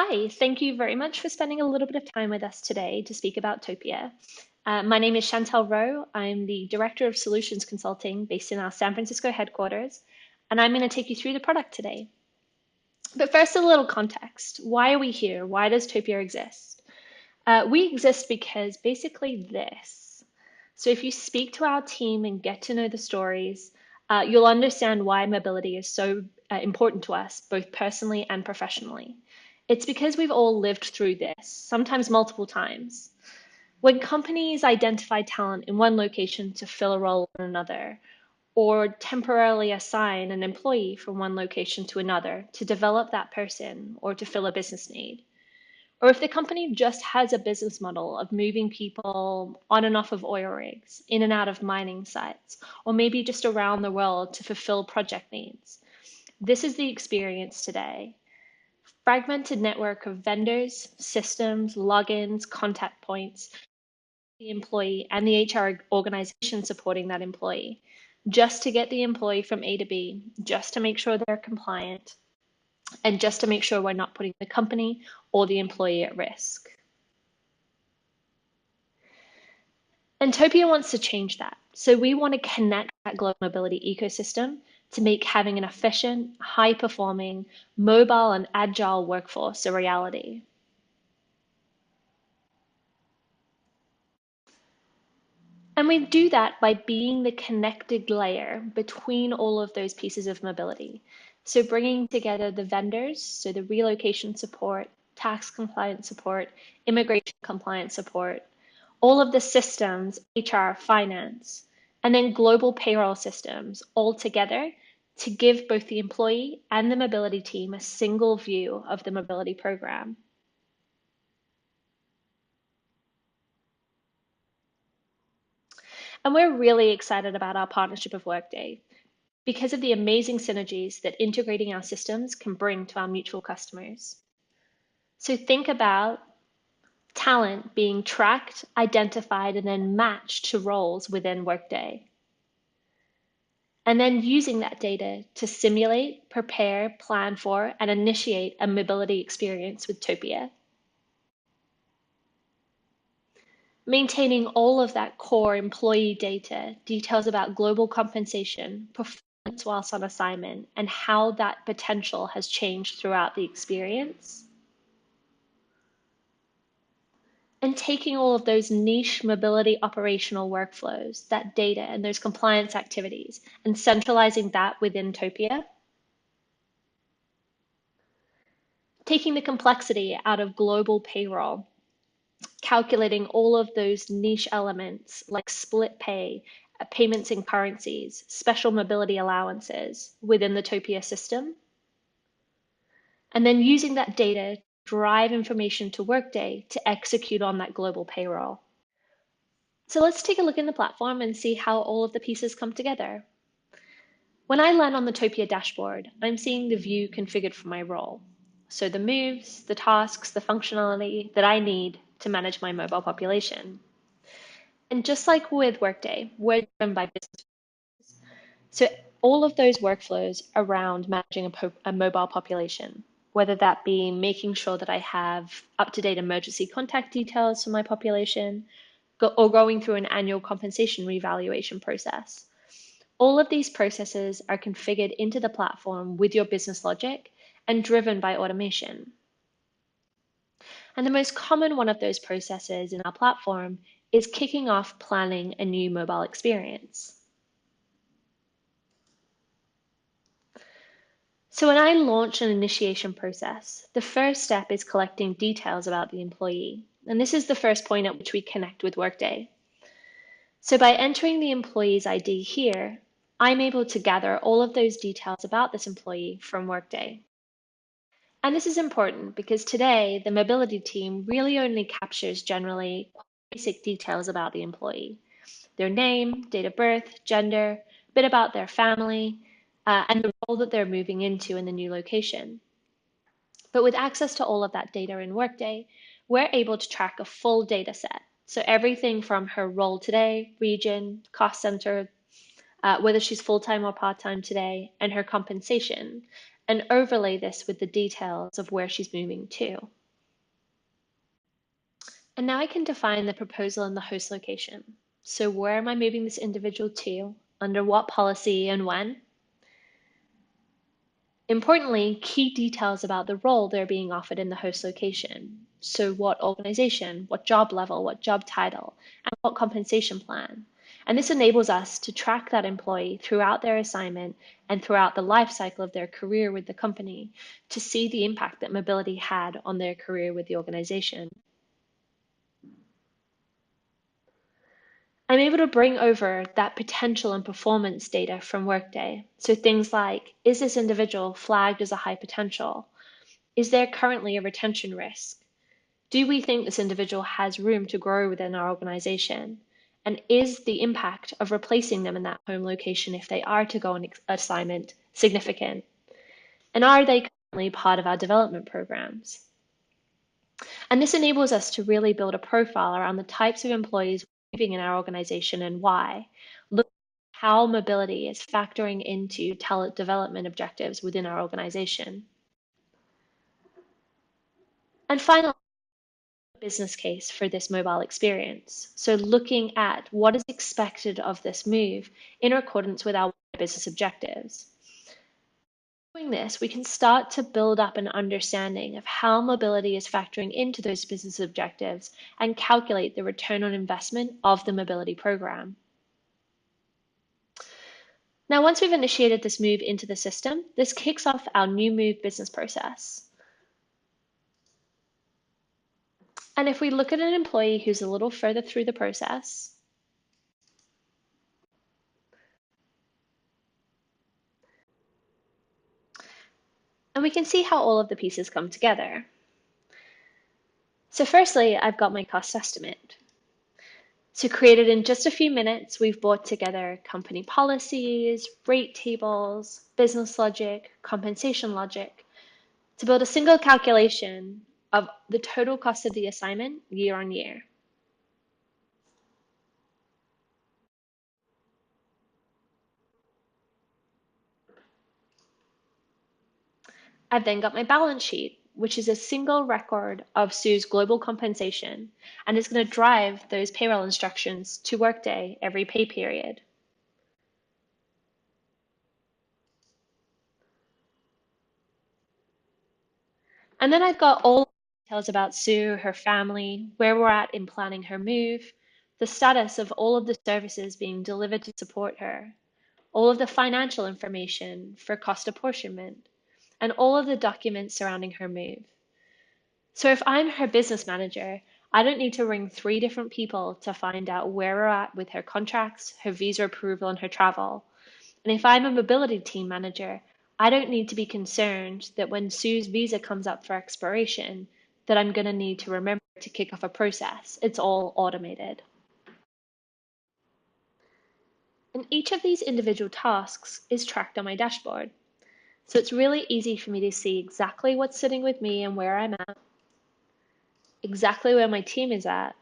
Hi, thank you very much for spending a little bit of time with us today to speak about Topia. My name is Chantel Rowe. I'm the Director of Solutions Consulting based in our San Francisco headquarters, and I'm going to take you through the product today. But first, a little context. Why are we here? Why does Topia exist? We exist because basically this. So if you speak to our team and get to know the stories, you'll understand why mobility is so important to us, both personally and professionally. It's because we've all lived through this, sometimes multiple times. When companies identify talent in one location to fill a role in another, or temporarily assign an employee from one location to another to develop that person or to fill a business need, or if the company just has a business model of moving people on and off of oil rigs, in and out of mining sites, or maybe just around the world to fulfill project needs. This is the experience today. Fragmented network of vendors, systems, logins, contact points, the employee and the HR organization supporting that employee, just to get the employee from A to B, just to make sure they're compliant, and just to make sure we're not putting the company or the employee at risk. And Topia wants to change that. So we want to connect that global mobility ecosystem to make having an efficient, high-performing, mobile and agile workforce a reality. And we do that by being the connected layer between all of those pieces of mobility. So bringing together the vendors, so the relocation support, tax compliance support, immigration compliance support, all of the systems, HR, finance, and then global payroll systems all together to give both the employee and the mobility team a single view of the mobility program. And we're really excited about our partnership with Workday because of the amazing synergies that integrating our systems can bring to our mutual customers. So think about talent being tracked, identified, and then matched to roles within Workday. And then using that data to simulate, prepare, plan for, and initiate a mobility experience with Topia. Maintaining all of that core employee data, details about global compensation, performance whilst on assignment, and how that potential has changed throughout the experience. And taking all of those niche mobility operational workflows, that data and those compliance activities, and centralizing that within Topia. Taking the complexity out of global payroll, calculating all of those niche elements like split pay, payments in currencies, special mobility allowances within the Topia system. And then using that data to drive information to Workday to execute on that global payroll. So let's take a look in the platform and see how all of the pieces come together. When I land on the Topia dashboard, I'm seeing the view configured for my role. So the moves, the tasks, the functionality that I need to manage my mobile population. And just like with Workday, we're driven by business. So all of those workflows around managing a mobile population, whether that be making sure that I have up-to-date emergency contact details for my population, or going through an annual compensation revaluation process. All of these processes are configured into the platform with your business logic and driven by automation. And the most common one of those processes in our platform is kicking off planning a new mobile experience. So when I launch an initiation process, the first step is collecting details about the employee. And this is the first point at which we connect with Workday. So by entering the employee's ID here, I'm able to gather all of those details about this employee from Workday. And this is important because today the mobility team really only captures generally basic details about the employee. Their name, date of birth, gender, a bit about their family, and the role that they're moving into in the new location. But with access to all of that data in Workday, we're able to track a full data set. So everything from her role today, region, cost center, whether she's full-time or part-time today, and her compensation, and overlay this with the details of where she's moving to. And now I can define the proposal and the host location. So where am I moving this individual to, under what policy, and when? Importantly, key details about the role they're being offered in the host location. So what organization, what job level, what job title, and what compensation plan. And this enables us to track that employee throughout their assignment and throughout the life cycle of their career with the company to see the impact that mobility had on their career with the organization. I'm able to bring over that potential and performance data from Workday. So things like, is this individual flagged as a high potential? Is there currently a retention risk? Do we think this individual has room to grow within our organization? And is the impact of replacing them in that home location if they are to go on assignment significant? And are they currently part of our development programs? And this enables us to really build a profile around the types of employees living in our organization and why. Look at how mobility is factoring into talent development objectives within our organization. And finally, business case for this mobile experience. So looking at what is expected of this move in accordance with our business objectives. Doing this, we can start to build up an understanding of how mobility is factoring into those business objectives and calculate the return on investment of the mobility program. Now, once we've initiated this move into the system, this kicks off our new move business process. And if we look at an employee who's a little further through the process, and we can see how all of the pieces come together. So firstly, I've got my cost estimate. So created in just a few minutes, we've brought together company policies, rate tables, business logic, compensation logic to build a single calculation of the total cost of the assignment year on year. I've then got my balance sheet, which is a single record of Sue's global compensation, and is going to drive those payroll instructions to Workday every pay period. And then I've got all the details about Sue, her family, where we're at in planning her move, the status of all of the services being delivered to support her, all of the financial information for cost apportionment, and all of the documents surrounding her move. So if I'm her business manager, I don't need to ring 3 different people to find out where we're at with her contracts, her visa approval, and her travel. And if I'm a mobility team manager, I don't need to be concerned that when Sue's visa comes up for expiration, that I'm going to need to remember to kick off a process. It's all automated. And each of these individual tasks is tracked on my dashboard. So it's really easy for me to see exactly what's sitting with me and where I'm at, exactly where my team is at,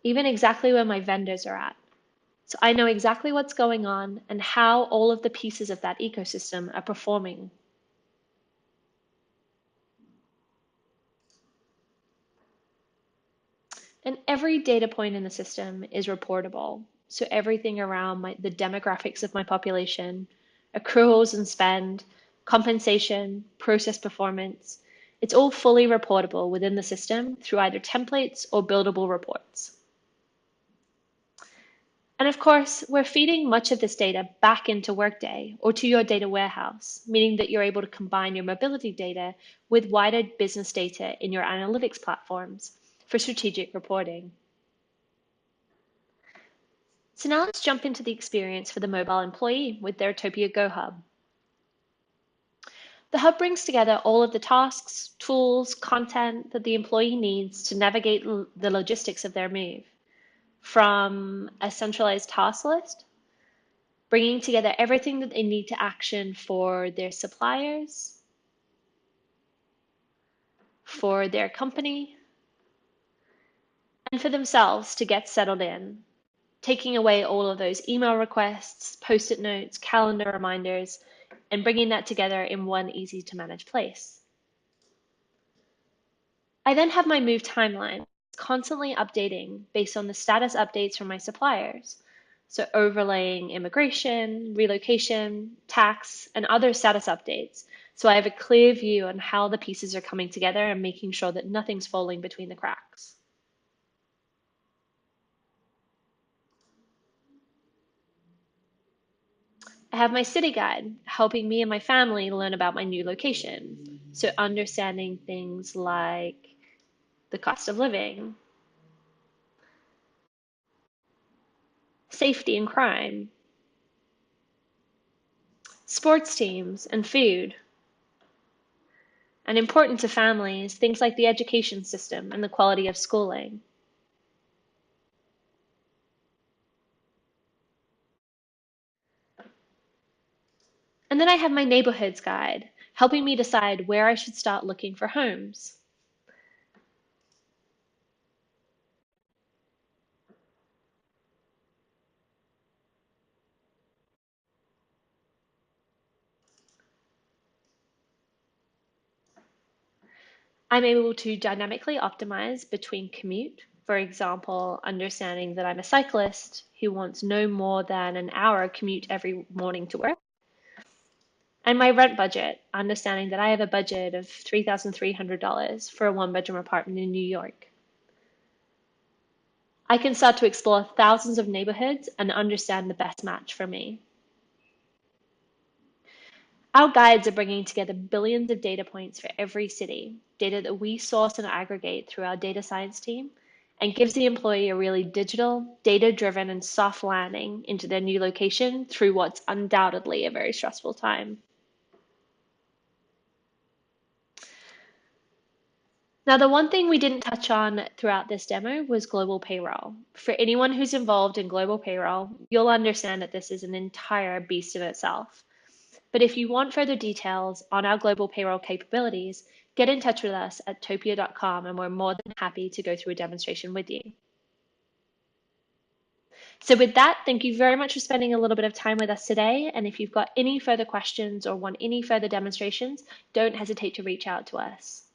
even exactly where my vendors are at. So I know exactly what's going on and how all of the pieces of that ecosystem are performing. And every data point in the system is reportable. So everything around the demographics of my population, accruals and spend, compensation, process performance, it's all fully reportable within the system through either templates or buildable reports. And of course, we're feeding much of this data back into Workday or to your data warehouse, meaning that you're able to combine your mobility data with wider business data in your analytics platforms for strategic reporting. So now let's jump into the experience for the mobile employee with their Topia Go Hub. The hub brings together all of the tasks, tools, content that the employee needs to navigate the logistics of their move, from a centralized task list, bringing together everything that they need to action for their suppliers, for their company, and for themselves to get settled in, taking away all of those email requests, post-it notes, calendar reminders, and bringing that together in one easy to manage place. I then have my move timeline, constantly updating based on the status updates from my suppliers. So overlaying immigration, relocation, tax, and other status updates. So I have a clear view on how the pieces are coming together and making sure that nothing's falling between the cracks. I have my city guide helping me and my family learn about my new location. So understanding things like the cost of living, safety and crime, sports teams and food, and important to families, things like the education system and the quality of schooling. And then I have my neighborhoods guide, helping me decide where I should start looking for homes. I'm able to dynamically optimize between commute, for example, understanding that I'm a cyclist who wants no more than an hour commute every morning to work, and my rent budget, understanding that I have a budget of $3,300 for a one-bedroom apartment in New York. I can start to explore thousands of neighborhoods and understand the best match for me. Our guides are bringing together billions of data points for every city, data that we source and aggregate through our data science team, and gives the employee a really digital, data-driven, and soft landing into their new location through what's undoubtedly a very stressful time. Now, the one thing we didn't touch on throughout this demo was global payroll. For anyone who's involved in global payroll, you'll understand that this is an entire beast in itself. But if you want further details on our global payroll capabilities, get in touch with us at topia.com and we're more than happy to go through a demonstration with you. So with that, thank you very much for spending a little bit of time with us today. And if you've got any further questions or want any further demonstrations, don't hesitate to reach out to us.